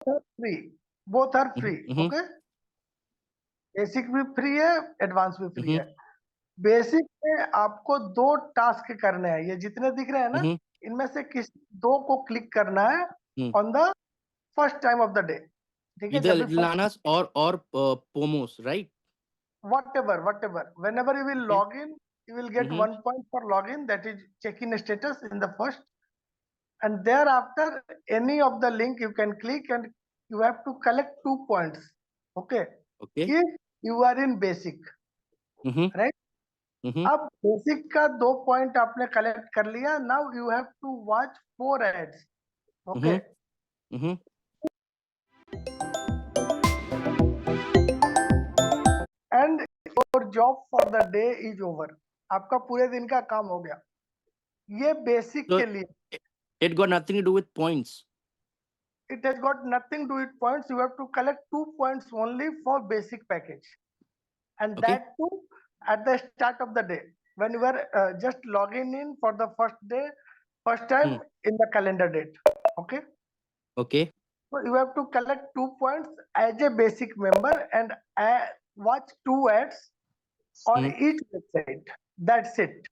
both are free, both are free. Mm-hmm. Okay, basic भी free है, advance भी free Mm-hmm. है। Basic में आपको दो टास्क करने हैं, ये जितने दिख रहे हैं ना, Mm-hmm. इनमें से किसी दो को क्लिक करना है Mm. On the first time of the day. ठीक है, Either जब भी Little Anas or Pomos, right? whatever, whenever you will Okay. log in, you will get Mm-hmm. 1 point for login, that is check-in status in the first, and thereafter any of the link you can click and you have to collect 2 points. Okay, Okay. if you are in basic, Mm-hmm. right? Mm-hmm. अब basic का 2 point आपने collect कर लिया, now you have to watch 4 ads. Okay, Mm-hmm. Mm-hmm. And your job for the day is over. आपका पूरे दिन का काम हो गया। ये बेसिक So के लिए, it got nothing to do with points. it has got nothing to do with points. You have to collect 2 points only for basic package, and Okay. that too at the start of the day when you are just logging in for the first day, first time Mm. in the calendar date. Okay, Okay. so you have to collect 2 points as a basic member and watch 2 ads on Mm. each website. That's it.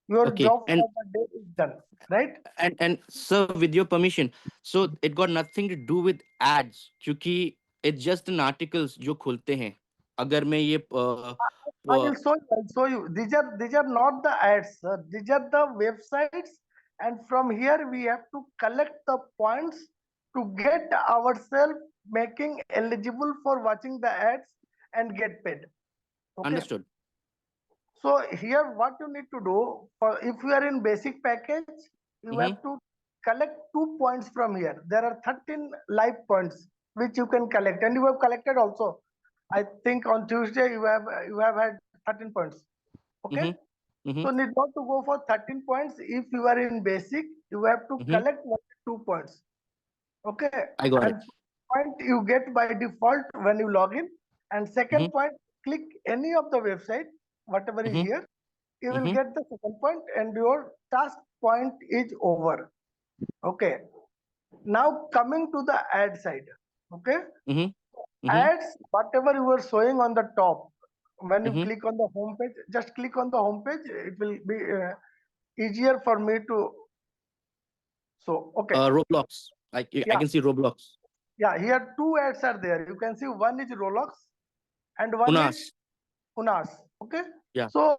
Your Okay. job for the day is done, right? And sir, with your permission, so it got nothing to do with ads, क्योंकि it's just an articles जो खुलते हैं। अगर मैं ये I will show you. I'll show you. These are not the ads, sir. These are the websites, and from here we have to collect the points to get ourselves making eligible for watching the ads and get paid. Okay. understood. So here what you need to do, for if you are in basic package, you Mm-hmm. have to collect 2 points from here. There are 13 live points which you can collect, and you have collected also. I think on Tuesday you have had 13 points. Okay, Mm-hmm. Mm-hmm. so need not to go for 13 points. If you are in basic, you have to Mm-hmm. collect 2 points. Okay, I got and it. point you get by default when you log in, and second Mm-hmm. point, click any of the website whatever is Mm-hmm. here, you will Mm-hmm. get the second point and your task point is over. Okay, now coming to the ad side. Okay, Mm-hmm. Mm-hmm. ads whatever you are showing on the top, when you Mm-hmm. click on the home page, just click on the home page, it will be easier for me to. So okay, Roblox. I yeah, can see Roblox. yeah, here 2 ads are there. You can see one is Rolex and one is Unas. Unas. Okay, Yeah. so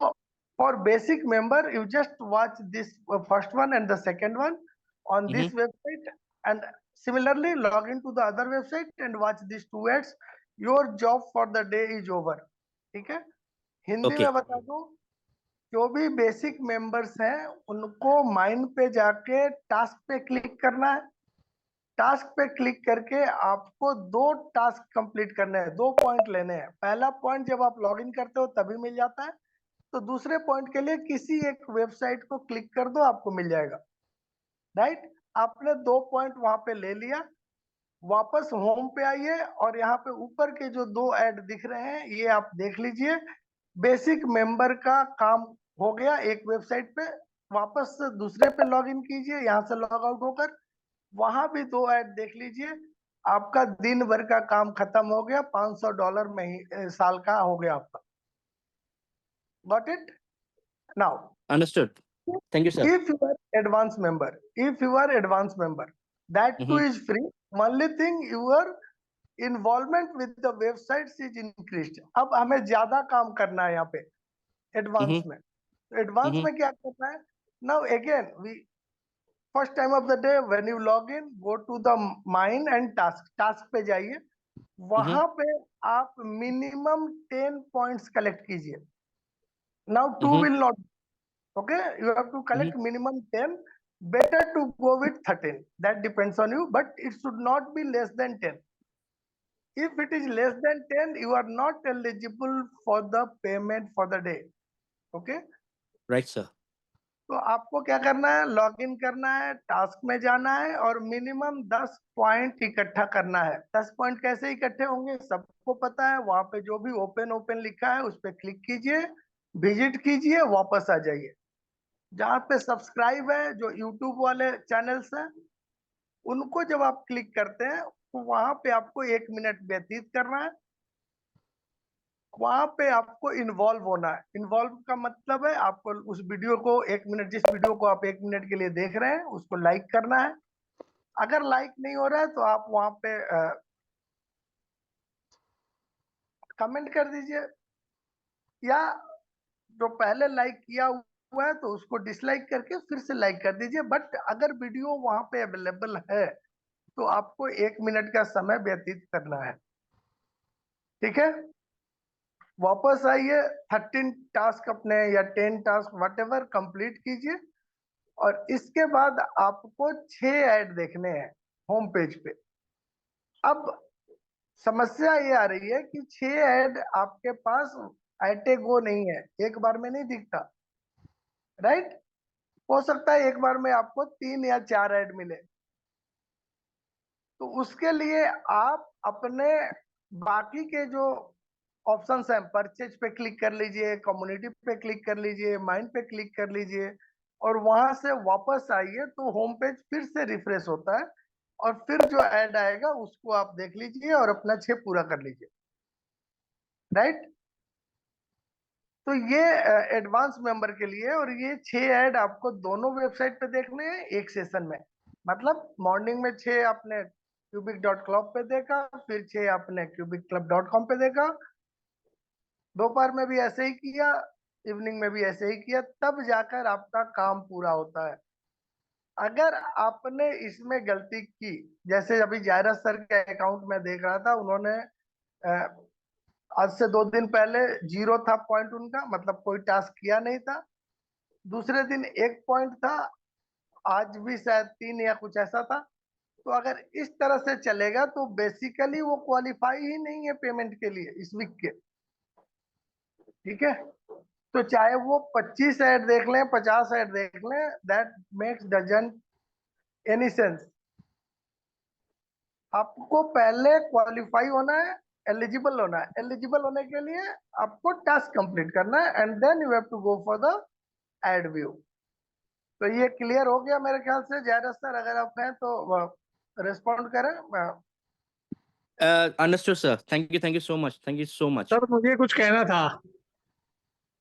for basic member, you just watch this first one and the second one on this Mm-hmm. website, and similarly log into the other website and watch these 2 ads. Your job for the day is over. ठीक है, हिंदी में Okay. बता दो, जो भी basic members हैं उनको mine पे जाके टास्क पे क्लिक करना है। टास्क पे क्लिक करके आपको 2 टास्क कंप्लीट करने हैं, 2 पॉइंट लेने हैं। पहला पॉइंट जब आप लॉग इन करते हो तभी मिल जाता है, तो दूसरे पॉइंट के लिए किसी एक वेबसाइट को क्लिक कर दो, आपको मिल जाएगा। राइट, आपने 2 पॉइंट वहां पे ले लिया, वापस होम पे आइए और यहाँ पे ऊपर के जो 2 ऐड दिख रहे हैं ये आप देख लीजिए। बेसिक मेंबर का काम हो गया एक वेबसाइट पे, वापस से दूसरे पे लॉग इन कीजिए, यहाँ से लॉग आउट होकर वहां भी 2 ऐड देख लीजिए। आपका दिन भर का काम खत्म हो गया, $500 में साल का हो गया आपका। Got it? Now Understood. Thank you, sir. if you are advanced member, that too Mm-hmm. is free. Only thing, your involvement with the websites is increased. अब हमें ज्यादा काम करना है यहाँ पे एडवांस Mm-hmm. में। Advance Mm-hmm. में क्या करना है? Now again we first time of the day when you log in, go to the main and task पे जाइए, Mm-hmm. वहां पे आप मिनिमम 10 पॉइंट्स कलेक्ट कीजिए। Now 2 Mm-hmm. Will not, okay, you have to Mm-hmm. collect minimum 10, better to go with 13, that depends on you, but it should not be less than 10. If it is less than 10, you are not eligible for the payment for the day. Okay, Right, sir. तो आपको क्या करना है? Log in करना है, task में जाना है और मिनिमम 10 पॉइंट इकट्ठा करना है। 10 पॉइंट कैसे इकट्ठे होंगे सबको पता है, वहां पे जो भी ओपन ओपन लिखा है उस पर क्लिक कीजिए, विजिट कीजिए, वापस आ जाइए। जहाँ पे सब्सक्राइब है, जो यूट्यूब वाले चैनल्स हैं उनको जब आप क्लिक करते हैं तो वहां पे आपको 1 मिनट व्यतीत करना है, वहां पे आपको इन्वॉल्व होना है। इन्वॉल्व का मतलब है आपको उस वीडियो को 1 मिनट, जिस वीडियो को आप 1 मिनट के लिए देख रहे हैं उसको लाइक करना है। अगर लाइक नहीं हो रहा है तो आप वहां पे कमेंट कर दीजिए, या जो पहले लाइक किया हुआ है तो उसको डिसलाइक करके फिर से लाइक कर दीजिए। बट अगर वीडियो वहां पे अवेलेबल है तो आपको 1 मिनट का समय व्यतीत करना है। ठीक है, वापस आइए, 13 टास्क अपने या 10 टास्क वट एवर कंप्लीट कीजिए, और इसके बाद आपको 6 ऐड देखने हैं होम पेज पे। अब समस्या ये आ रही है कि 6 ऐड आपके पास एट ए गो नहीं है, एक बार में नहीं दिखता, राइट? हो सकता है एक बार में आपको 3 या 4 ऐड मिले। तो उसके लिए आप अपने बाकी के जो ऑप्शंस हैं, परचेज पे क्लिक कर लीजिए, कम्युनिटी पे क्लिक कर लीजिए, माइंड पे क्लिक कर लीजिए, और वहां से वापस आइए तो होम पेज फिर से रिफ्रेश होता है, और फिर जो ऐड आएगा उसको आप देख लीजिए और अपना 6 पूरा कर लीजिए, राइट? तो ये एडवांस मेंबर के लिए, और ये 6 ऐड आपको दोनों वेबसाइट पे देखने हैं एक सेशन में। मतलब मॉर्निंग में 6 आपने cubic.club पे देखा, फिर 6 आपने cubicclub.com पे देखा, दोपहर में भी ऐसे ही किया, इवनिंग में भी ऐसे ही किया, तब जाकर आपका काम पूरा होता है। अगर आपने इसमें गलती की, जैसे अभी जायरा सर के अकाउंट में देख रहा था, उन्होंने आज से 2 दिन पहले 0 था पॉइंट उनका, मतलब कोई टास्क किया नहीं था। दूसरे दिन 1 पॉइंट था, आज भी शायद 3 या कुछ ऐसा था। तो अगर इस तरह से चलेगा तो बेसिकली वो क्वालिफाई ही नहीं है पेमेंट के लिए इस वीक के। ठीक है, तो चाहे वो 25 ऐड देख लें, 50 ऐड देख लें, that makes doesn't any sense. आपको पहले क्वालिफाई होना है, एलिजिबल होना है। एलिजिबल होने के लिए आपको टास्क कंप्लीट करना है, and then you have to go for the ad view. तो ये क्लियर हो गया मेरे ख्याल से। जायरस सर अगर आप हैं तो रिस्पॉन्ड करें। Understood, sir. Thank you so much. Thank you so much. Sir मुझे कुछ कहना था।